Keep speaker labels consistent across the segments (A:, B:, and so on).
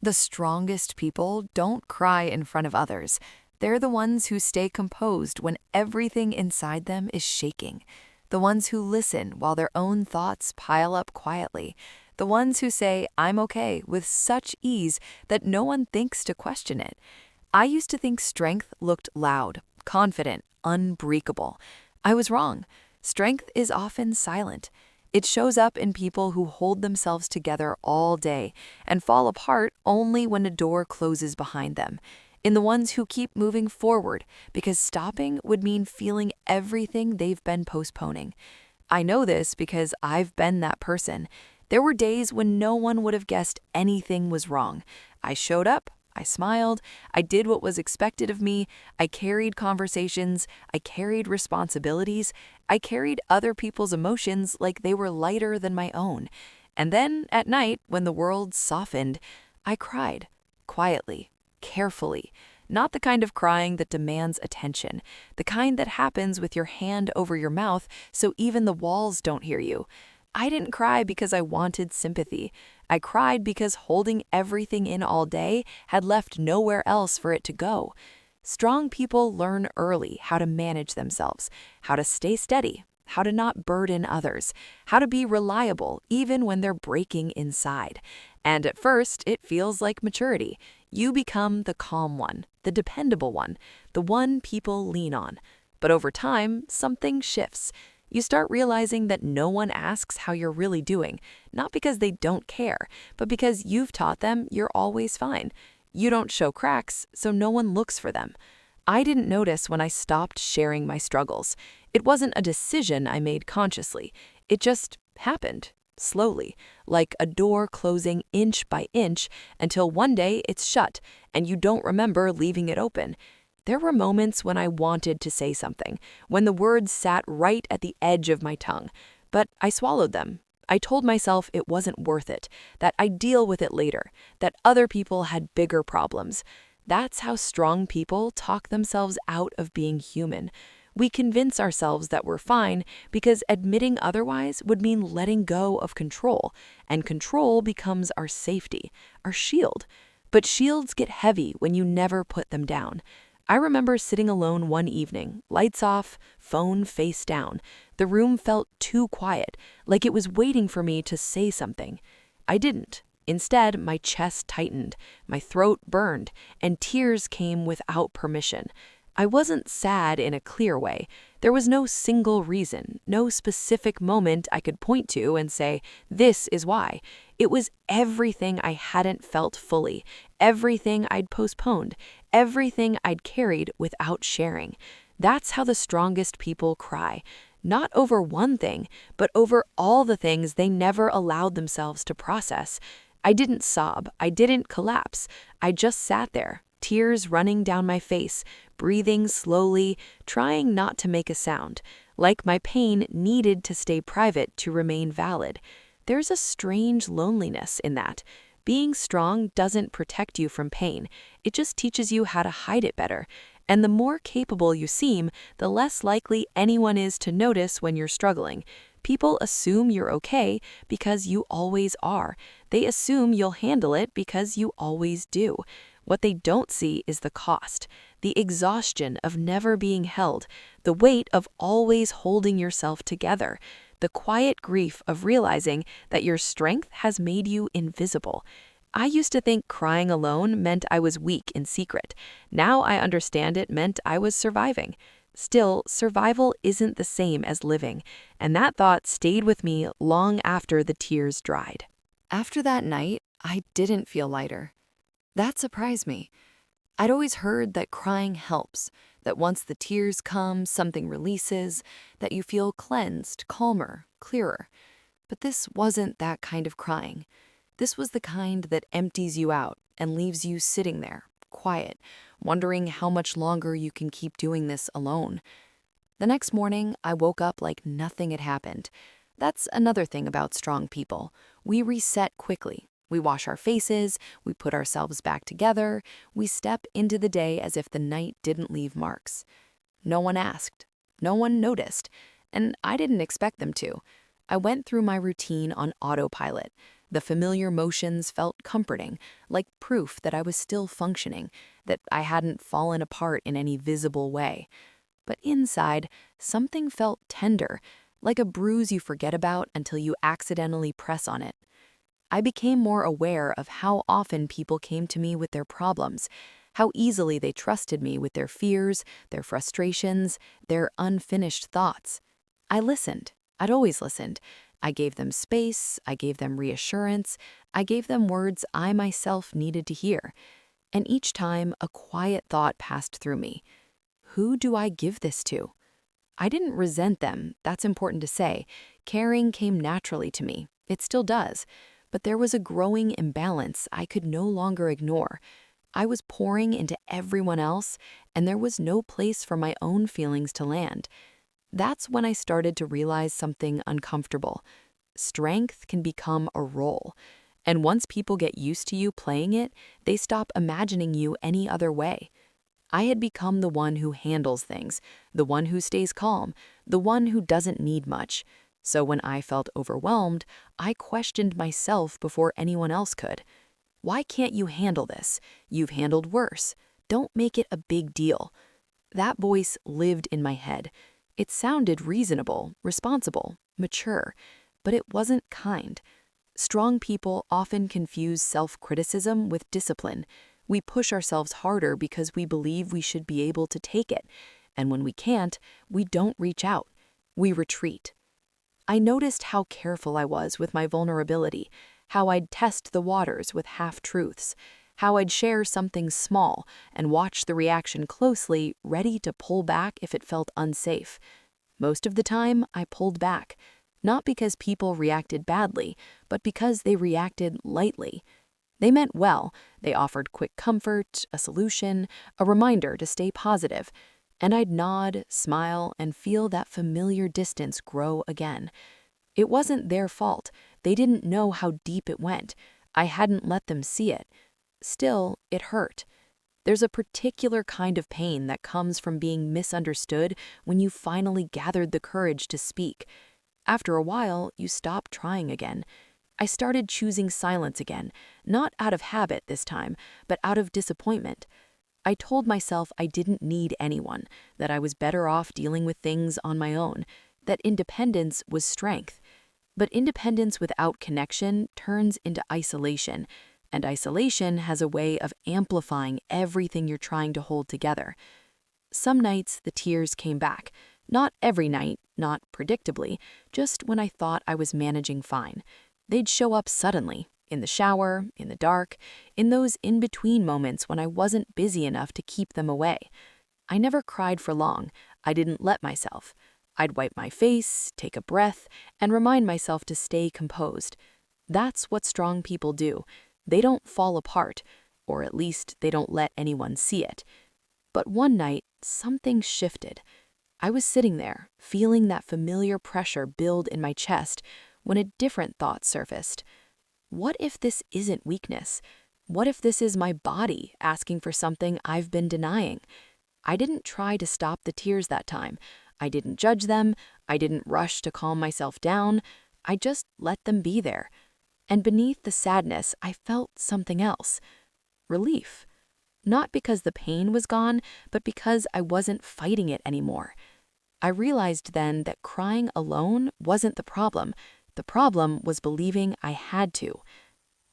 A: The strongest people don't cry in front of others. They're the ones who stay composed when everything inside them is shaking. The ones who listen while their own thoughts pile up quietly. The ones who say, I'm okay, with such ease that no one thinks to question it. I used to think strength looked loud, confident, unbreakable. I was wrong. Strength is often silent. It shows up in people who hold themselves together all day and fall apart only when a door closes behind them. In the ones who keep moving forward because stopping would mean feeling everything they've been postponing. I know this because I've been that person. There were days when no one would have guessed anything was wrong. I showed up. I smiled, I did what was expected of me, I carried conversations, I carried responsibilities, I carried other people's emotions like they were lighter than my own. And then, at night, when the world softened, I cried, quietly, carefully. Not the kind of crying that demands attention, the kind that happens with your hand over your mouth so even the walls don't hear you. I didn't cry because I wanted sympathy. I cried because holding everything in all day had left nowhere else for it to go. Strong people learn early how to manage themselves, how to stay steady, how to not burden others, how to be reliable even when they're breaking inside. And at first, it feels like maturity. You become the calm one, the dependable one, the one people lean on. But over time, something shifts. You start realizing that no one asks how you're really doing, not because they don't care, but because you've taught them you're always fine. You don't show cracks, so no one looks for them. I didn't notice when I stopped sharing my struggles. It wasn't a decision I made consciously. It just happened, slowly, like a door closing inch by inch until one day it's shut and you don't remember leaving it open. There were moments when I wanted to say something, when the words sat right at the edge of my tongue, but I swallowed them. I told myself it wasn't worth it, that I'd deal with it later, that other people had bigger problems. That's how strong people talk themselves out of being human. We convince ourselves that we're fine because admitting otherwise would mean letting go of control, and control becomes our safety, our shield. But shields get heavy when you never put them down. I remember sitting alone one evening, lights off, phone face down. The room felt too quiet, like it was waiting for me to say something. I didn't. Instead, my chest tightened, my throat burned, and tears came without permission. I wasn't sad in a clear way. There was no single reason, no specific moment I could point to and say, this is why. It was everything I hadn't felt fully, everything I'd postponed, everything I'd carried without sharing. That's how the strongest people cry. Not over one thing, but over all the things they never allowed themselves to process. I didn't sob, I didn't collapse. I just sat there, tears running down my face, breathing slowly, trying not to make a sound, like my pain needed to stay private to remain valid. There's a strange loneliness in that. Being strong doesn't protect you from pain. It just teaches you how to hide it better. And the more capable you seem, the less likely anyone is to notice when you're struggling. People assume you're okay because you always are. They assume you'll handle it because you always do. What they don't see is the cost, the exhaustion of never being held, the weight of always holding yourself together, the quiet grief of realizing that your strength has made you invisible. I used to think crying alone meant I was weak in secret. Now I understand it meant I was surviving. Still, survival isn't the same as living, and that thought stayed with me long after the tears dried. After that night, I didn't feel lighter. That surprised me. I'd always heard that crying helps, that once the tears come, something releases, that you feel cleansed, calmer, clearer. But this wasn't that kind of crying. This was the kind that empties you out and leaves you sitting there, quiet, wondering how much longer you can keep doing this alone. The next morning, I woke up like nothing had happened. That's another thing about strong people. We reset quickly. We wash our faces, we put ourselves back together, we step into the day as if the night didn't leave marks. No one asked, no one noticed, and I didn't expect them to. I went through my routine on autopilot. The familiar motions felt comforting, like proof that I was still functioning, that I hadn't fallen apart in any visible way. But inside, something felt tender, like a bruise you forget about until you accidentally press on it. I became more aware of how often people came to me with their problems, how easily they trusted me with their fears, their frustrations, their unfinished thoughts. I listened. I'd always listened. I gave them space, I gave them reassurance, I gave them words I myself needed to hear. And each time, a quiet thought passed through me. Who do I give this to? I didn't resent them, that's important to say. Caring came naturally to me. It still does. But there was a growing imbalance I could no longer ignore. I was pouring into everyone else, and there was no place for my own feelings to land. That's when I started to realize something uncomfortable. Strength can become a role. And once people get used to you playing it, they stop imagining you any other way. I had become the one who handles things, the one who stays calm, the one who doesn't need much. So when I felt overwhelmed, I questioned myself before anyone else could. Why can't you handle this? You've handled worse. Don't make it a big deal. That voice lived in my head. It sounded reasonable, responsible, mature, but it wasn't kind. Strong people often confuse self-criticism with discipline. We push ourselves harder because we believe we should be able to take it. And when we can't, we don't reach out. We retreat. I noticed how careful I was with my vulnerability, how I'd test the waters with half-truths, how I'd share something small and watch the reaction closely, ready to pull back if it felt unsafe. Most of the time, I pulled back, not because people reacted badly, but because they reacted lightly. They meant well. They offered quick comfort, a solution, a reminder to stay positive. And I'd nod, smile, and feel that familiar distance grow again. It wasn't their fault. They didn't know how deep it went. I hadn't let them see it. Still, it hurt. There's a particular kind of pain that comes from being misunderstood when you finally gathered the courage to speak. After a while, you stop trying again. I started choosing silence again, not out of habit this time, but out of disappointment. I told myself I didn't need anyone, that I was better off dealing with things on my own, that independence was strength. But independence without connection turns into isolation, and isolation has a way of amplifying everything you're trying to hold together. Some nights the tears came back, not every night, not predictably, just when I thought I was managing fine. They'd show up suddenly, in the shower, in the dark, in those in-between moments when I wasn't busy enough to keep them away. I never cried for long. I didn't let myself. I'd wipe my face, take a breath, and remind myself to stay composed. That's what strong people do. They don't fall apart, or at least they don't let anyone see it. But one night, something shifted. I was sitting there, feeling that familiar pressure build in my chest, when a different thought surfaced. What if this isn't weakness? What if this is my body asking for something I've been denying? I didn't try to stop the tears that time. I didn't judge them. I didn't rush to calm myself down. I just let them be there. And beneath the sadness, I felt something else. Relief. Not because the pain was gone, but because I wasn't fighting it anymore. I realized then that crying alone wasn't the problem. The problem was believing I had to.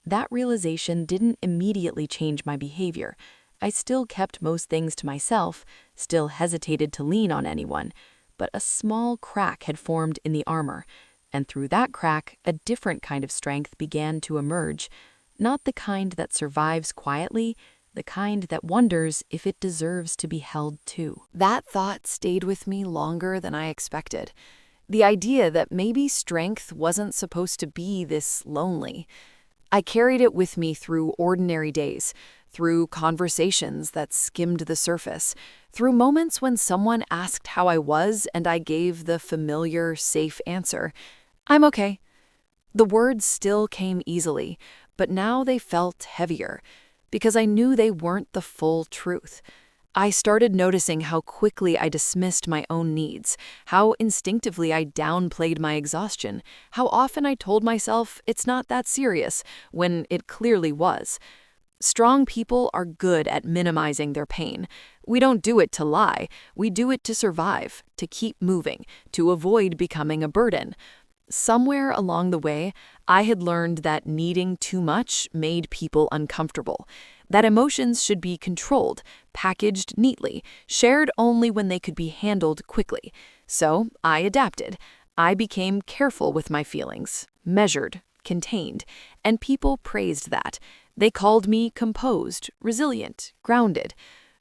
A: That realization didn't immediately change my behavior. I still kept most things to myself, still hesitated to lean on anyone, but a small crack had formed in the armor, and through that crack, a different kind of strength began to emerge, not the kind that survives quietly, the kind that wonders if it deserves to be held too. That thought stayed with me longer than I expected. The idea that maybe strength wasn't supposed to be this lonely. I carried it with me through ordinary days, through conversations that skimmed the surface, through moments when someone asked how I was and I gave the familiar, safe answer, "I'm okay." The words still came easily, but now they felt heavier, because I knew they weren't the full truth. I started noticing how quickly I dismissed my own needs, how instinctively I downplayed my exhaustion, how often I told myself it's not that serious when it clearly was. Strong people are good at minimizing their pain. We don't do it to lie, we do it to survive, to keep moving, to avoid becoming a burden. Somewhere along the way, I had learned that needing too much made people uncomfortable, that emotions should be controlled, packaged neatly, shared only when they could be handled quickly. So I adapted. I became careful with my feelings, measured, contained, and people praised that. They called me composed, resilient, grounded.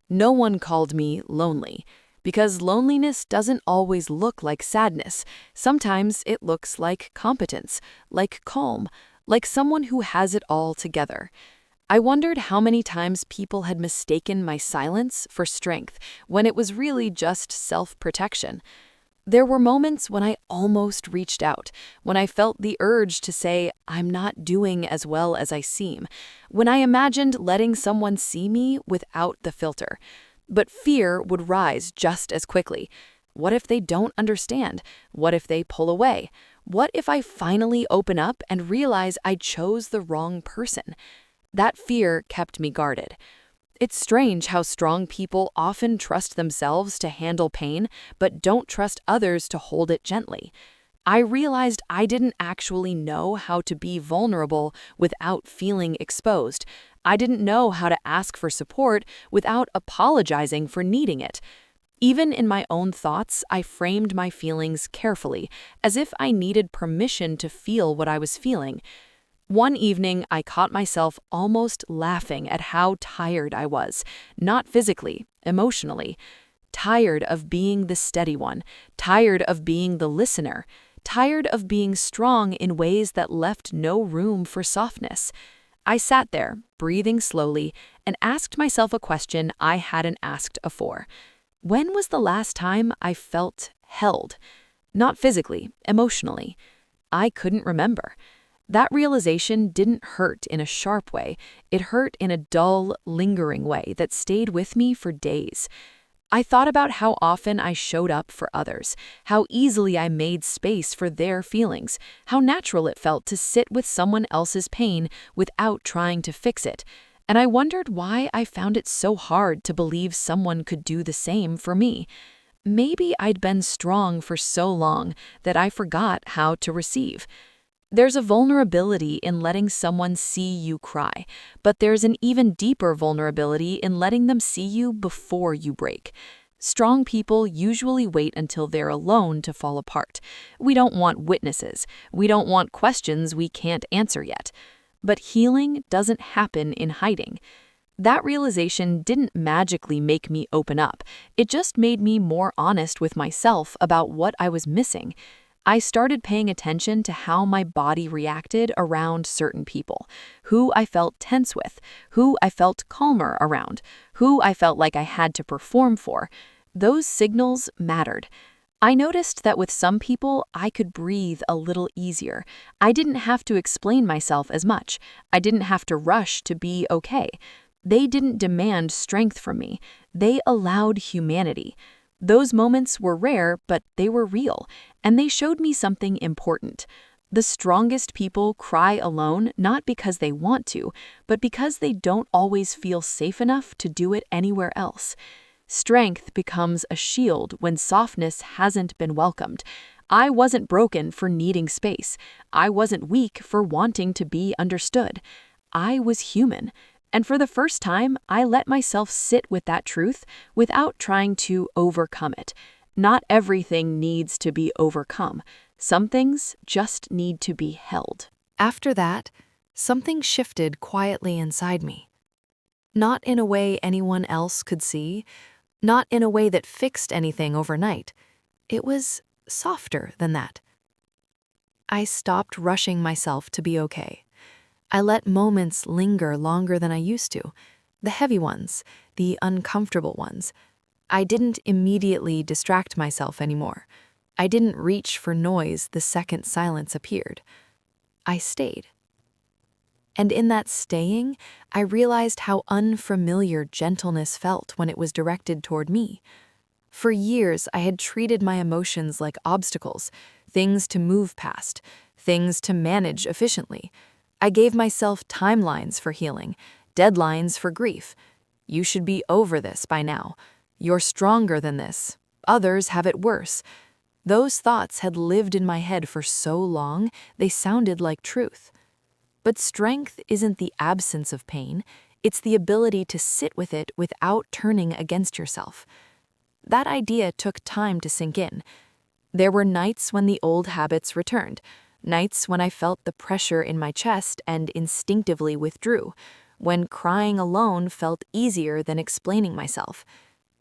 A: No one called me lonely. Because loneliness doesn't always look like sadness. Sometimes it looks like competence, like calm, like someone who has it all together. I wondered how many times people had mistaken my silence for strength when it was really just self-protection. There were moments when I almost reached out, when I felt the urge to say, I'm not doing as well as I seem, when I imagined letting someone see me without the filter. But fear would rise just as quickly. What if they don't understand? What if they pull away? What if I finally open up and realize I chose the wrong person? That fear kept me guarded. It's strange how strong people often trust themselves to handle pain, but don't trust others to hold it gently. I realized I didn't actually know how to be vulnerable without feeling exposed. I didn't know how to ask for support without apologizing for needing it. Even in my own thoughts, I framed my feelings carefully, as if I needed permission to feel what I was feeling. One evening, I caught myself almost laughing at how tired I was, not physically, emotionally. Tired of being the steady one, tired of being the listener, tired of being strong in ways that left no room for softness. I sat there, breathing slowly, and asked myself a question I hadn't asked before. When was the last time I felt held? Not physically, emotionally. I couldn't remember. That realization didn't hurt in a sharp way. It hurt in a dull, lingering way that stayed with me for days. I thought about how often I showed up for others, how easily I made space for their feelings, how natural it felt to sit with someone else's pain without trying to fix it. And I wondered why I found it so hard to believe someone could do the same for me. Maybe I'd been strong for so long that I forgot how to receive. There's a vulnerability in letting someone see you cry, but there's an even deeper vulnerability in letting them see you before you break. Strong people usually wait until they're alone to fall apart. We don't want witnesses. We don't want questions we can't answer yet. But healing doesn't happen in hiding. That realization didn't magically make me open up. It just made me more honest with myself about what I was missing. I started paying attention to how my body reacted around certain people, who I felt tense with, who I felt calmer around, who I felt like I had to perform for. Those signals mattered. I noticed that with some people, I could breathe a little easier. I didn't have to explain myself as much. I didn't have to rush to be okay. They didn't demand strength from me. They allowed humanity. Those moments were rare, but they were real, and they showed me something important. The strongest people cry alone not because they want to, but because they don't always feel safe enough to do it anywhere else. Strength becomes a shield when softness hasn't been welcomed. I wasn't broken for needing space. I wasn't weak for wanting to be understood. I was human. And for the first time, I let myself sit with that truth without trying to overcome it. Not everything needs to be overcome. Some things just need to be held. After that, something shifted quietly inside me. Not in a way anyone else could see, not in a way that fixed anything overnight. It was softer than that. I stopped rushing myself to be okay. I let moments linger longer than I used to, the heavy ones, the uncomfortable ones. I didn't immediately distract myself anymore. I didn't reach for noise the second silence appeared. I stayed. And in that staying, I realized how unfamiliar gentleness felt when it was directed toward me. For years, I had treated my emotions like obstacles, things to move past, things to manage efficiently. I gave myself timelines for healing, deadlines for grief. You should be over this by now. You're stronger than this. Others have it worse. Those thoughts had lived in my head for so long, they sounded like truth. But strength isn't the absence of pain, it's the ability to sit with it without turning against yourself. That idea took time to sink in. There were nights when the old habits returned, nights when I felt the pressure in my chest and instinctively withdrew, when crying alone felt easier than explaining myself.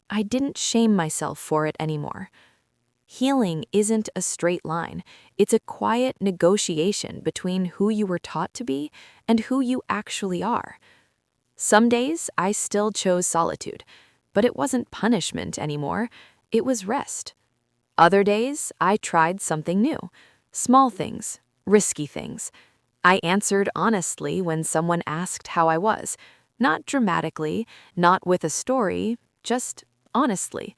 A: I didn't shame myself for it anymore. Healing isn't a straight line. It's a quiet negotiation between who you were taught to be and who you actually are. Some days I still chose solitude, but it wasn't punishment anymore. It was rest. Other days I tried something new, small things, risky things. I answered honestly when someone asked how I was, not dramatically, not with a story, just honestly.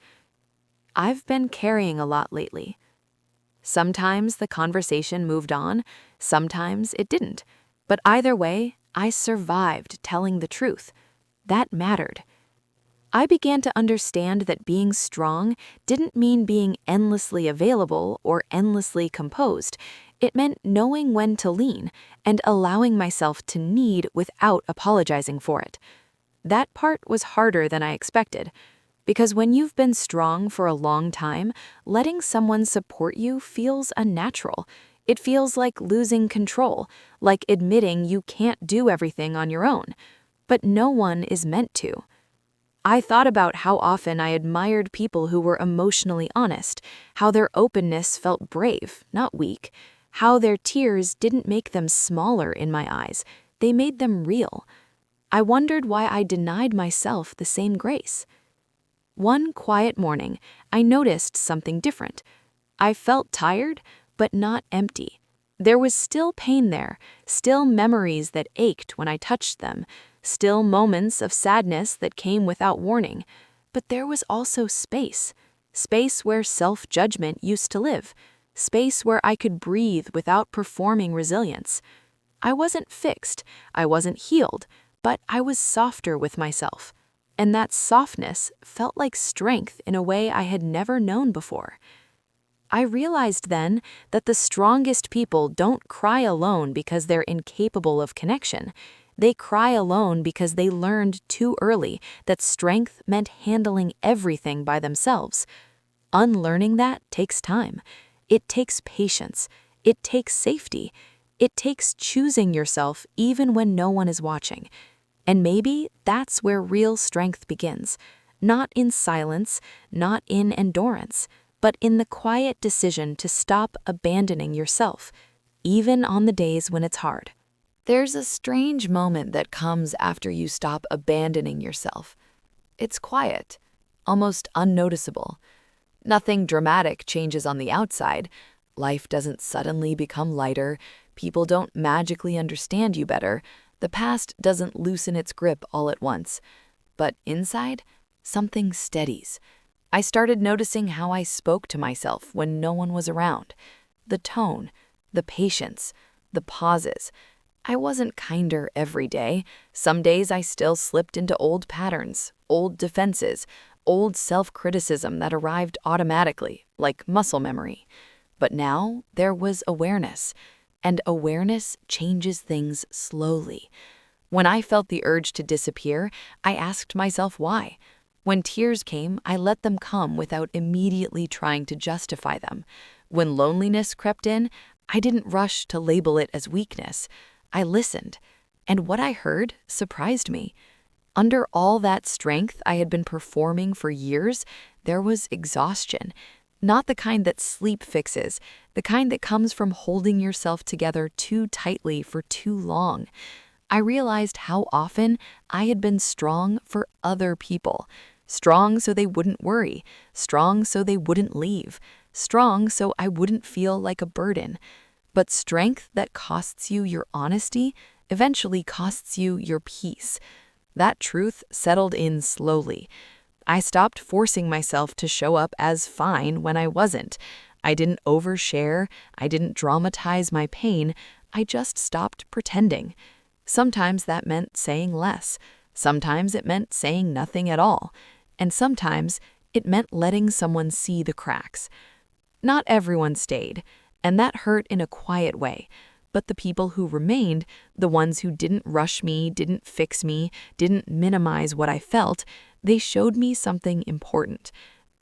A: I've been carrying a lot lately. Sometimes the conversation moved on, sometimes it didn't. But either way, I survived telling the truth. That mattered. I began to understand that being strong didn't mean being endlessly available or endlessly composed. It meant knowing when to lean and allowing myself to need without apologizing for it. That part was harder than I expected. Because when you've been strong for a long time, letting someone support you feels unnatural. It feels like losing control, like admitting you can't do everything on your own. But no one is meant to. I thought about how often I admired people who were emotionally honest, how their openness felt brave, not weak, how their tears didn't make them smaller in my eyes, they made them real. I wondered why I denied myself the same grace. One quiet morning, I noticed something different. I felt tired, but not empty. There was still pain there, still memories that ached when I touched them, still moments of sadness that came without warning. But there was also space, space where self-judgment used to live, space where I could breathe without performing resilience. I wasn't fixed, I wasn't healed, but I was softer with myself. And that softness felt like strength in a way I had never known before. I realized then that the strongest people don't cry alone because they're incapable of connection. They cry alone because they learned too early that strength meant handling everything by themselves. Unlearning that takes time. It takes patience. It takes safety. It takes choosing yourself even when no one is watching. And maybe that's where real strength begins, not in silence, not in endurance, but in the quiet decision to stop abandoning yourself, even on the days when it's hard. There's a strange moment that comes after you stop abandoning yourself. It's quiet, almost unnoticeable. Nothing dramatic changes on the outside. Life doesn't suddenly become lighter. People don't magically understand you better. The past doesn't loosen its grip all at once. But inside, something steadies. I started noticing how I spoke to myself when no one was around. The tone, the patience, the pauses. I wasn't kinder every day. Some days I still slipped into old patterns, old defenses, old self-criticism that arrived automatically, like muscle memory. But now there was awareness. And awareness changes things slowly. When I felt the urge to disappear, I asked myself why. When tears came, I let them come without immediately trying to justify them. When loneliness crept in, I didn't rush to label it as weakness. I listened, and what I heard surprised me. Under all that strength I had been performing for years, there was exhaustion. Not the kind that sleep fixes, the kind that comes from holding yourself together too tightly for too long. I realized how often I had been strong for other people. Strong so they wouldn't worry, strong so they wouldn't leave, strong so I wouldn't feel like a burden. But strength that costs you your honesty eventually costs you your peace. That truth settled in slowly. I stopped forcing myself to show up as fine when I wasn't. I didn't overshare, I didn't dramatize my pain, I just stopped pretending. Sometimes that meant saying less. Sometimes it meant saying nothing at all. And sometimes it meant letting someone see the cracks. Not everyone stayed, and that hurt in a quiet way. But the people who remained, the ones who didn't rush me, didn't fix me, didn't minimize what I felt, they showed me something important.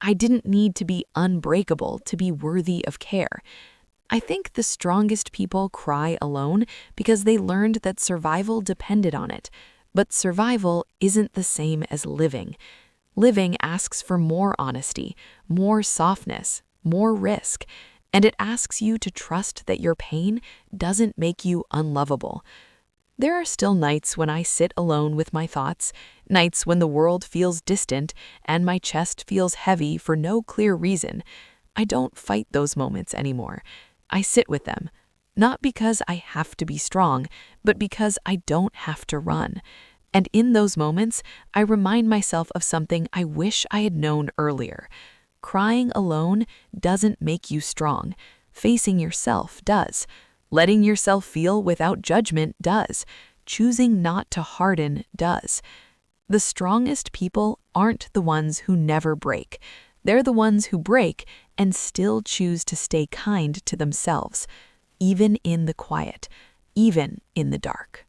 A: I didn't need to be unbreakable to be worthy of care. I think the strongest people cry alone because they learned that survival depended on it. But survival isn't the same as living. Living asks for more honesty, more softness, more risk, and it asks you to trust that your pain doesn't make you unlovable. There are still nights when I sit alone with my thoughts, nights when the world feels distant and my chest feels heavy for no clear reason. I don't fight those moments anymore. I sit with them, not because I have to be strong, but because I don't have to run. And in those moments, I remind myself of something I wish I had known earlier. Crying alone doesn't make you strong. Facing yourself does. Letting yourself feel without judgment does. Choosing not to harden does. The strongest people aren't the ones who never break. They're the ones who break and still choose to stay kind to themselves, even in the quiet, even in the dark.